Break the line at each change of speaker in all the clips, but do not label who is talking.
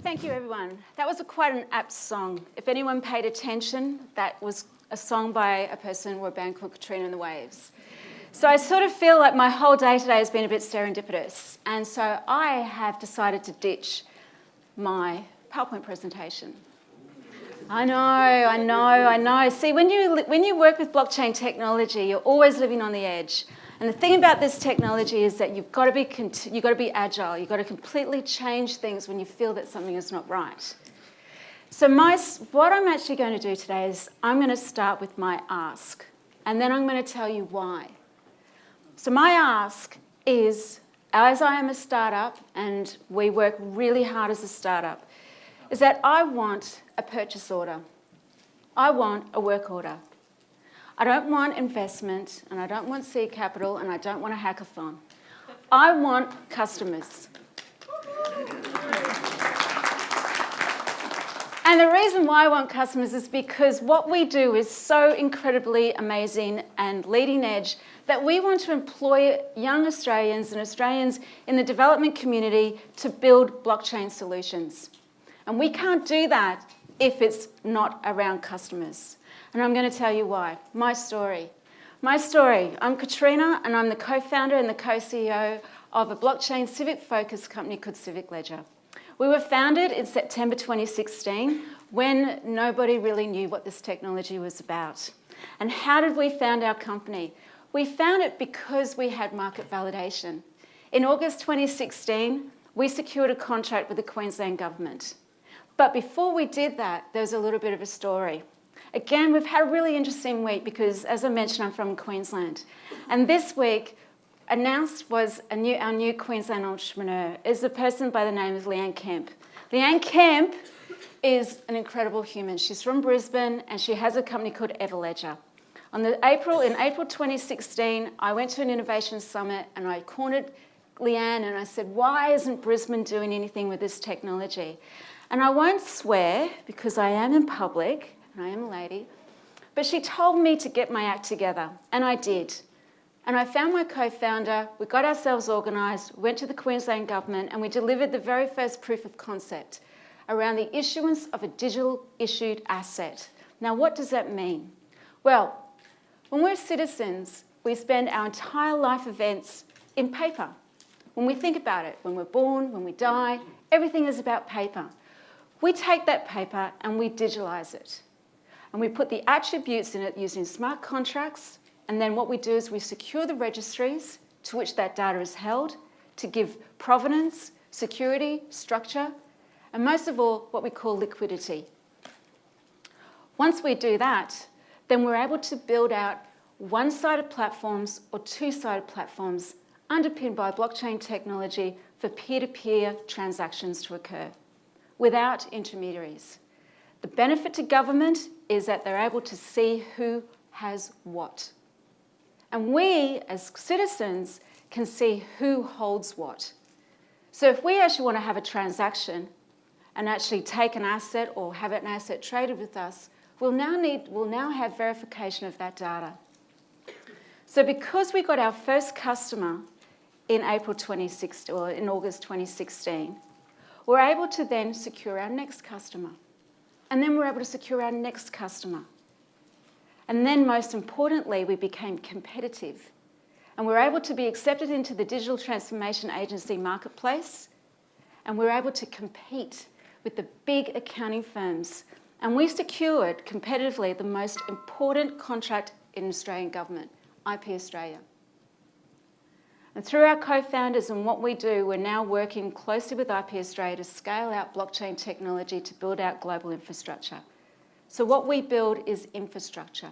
Thank you, everyone. That was quite an apt song. If anyone paid attention, that was a song by a person or a band called Katrina and the Waves. So I sort of feel like my whole day today has been a bit serendipitous. And so I have decided to ditch my PowerPoint presentation. I know. See, when you work with blockchain technology, you're always living on the edge. And the thing about this technology is that you've got to be agile. You've got to completely change things when you feel that something is not right. So what I'm actually going to do today is I'm going to start with my ask, and then I'm going to tell you why. So my ask is, as I am a startup, and we work really hard as a startup, is that I want a purchase order. I want a work order. I don't want investment, and I don't want seed capital, and I don't want a hackathon. I want customers. And the reason why I want customers is because what we do is so incredibly amazing and leading edge that we want to employ young Australians and Australians in the development community to build blockchain solutions. And we can't do that if it's not around customers. And I'm going to tell you why. My story. I'm Katrina, and I'm the co-founder and the co-CEO of a blockchain civic-focused company called Civic Ledger. We were founded in September 2016 when nobody really knew what this technology was about. And how did we found our company? We found it because we had market validation. In August 2016, we secured a contract with the Queensland government. But before we did that, there's a little bit of a story. Again, we've had a really interesting week because, as I mentioned, I'm from Queensland. And this week, announced was our new Queensland entrepreneur is a person by the name of Leanne Kemp. Leanne Kemp is an incredible human. She's from Brisbane, and she has a company called Ledger. In April 2016, I went to an innovation summit, and I cornered Leanne, and I said, why isn't Brisbane doing anything with this technology? And I won't swear, because I am in public, and I am a lady, but she told me to get my act together, and I did. And I found my co-founder, we got ourselves organised, went to the Queensland government, and we delivered the very first proof of concept around the issuance of a digital issued asset. Now, what does that mean? Well, when we're citizens, we spend our entire life events in paper. When we think about it, when we're born, when we die, everything is about paper. We take that paper and we digitalise it. And we put the attributes in it using smart contracts, and then what we do is we secure the registries to which that data is held to give provenance, security, structure, and most of all, what we call liquidity. Once we do that, then we're able to build out one-sided platforms or two-sided platforms underpinned by blockchain technology for peer-to-peer transactions to occur without intermediaries. The benefit to government is that they're able to see who has what. And we, as citizens, can see who holds what. So if we actually want to have a transaction and actually take an asset or have an asset traded with us, we'll now have verification of that data. So because we got our first customer in August 2016, we're able to then secure our next customer. And then we're able to secure our next customer. And then most importantly, we became competitive. And we're able to be accepted into the Digital Transformation Agency marketplace. And we're able to compete with the big accounting firms. And we secured competitively the most important contract in Australian government, IP Australia. And through our co-founders and what we do, we're now working closely with IP Australia to scale out blockchain technology to build out global infrastructure. So what we build is infrastructure.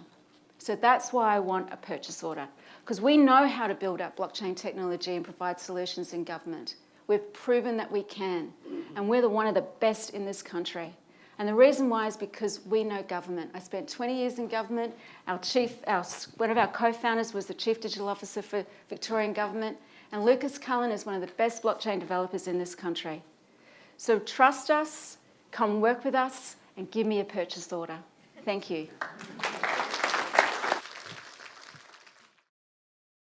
So that's why I want a purchase order, because we know how to build up blockchain technology and provide solutions in government. We've proven that we can, and we're one of the best in this country. And the reason why is because we know government. I spent 20 years in government. One of our co-founders was the Chief Digital Officer for Victorian Government, and Lucas Cullen is one of the best blockchain developers in this country. So trust us, come work with us, and give me a purchase order. Thank you.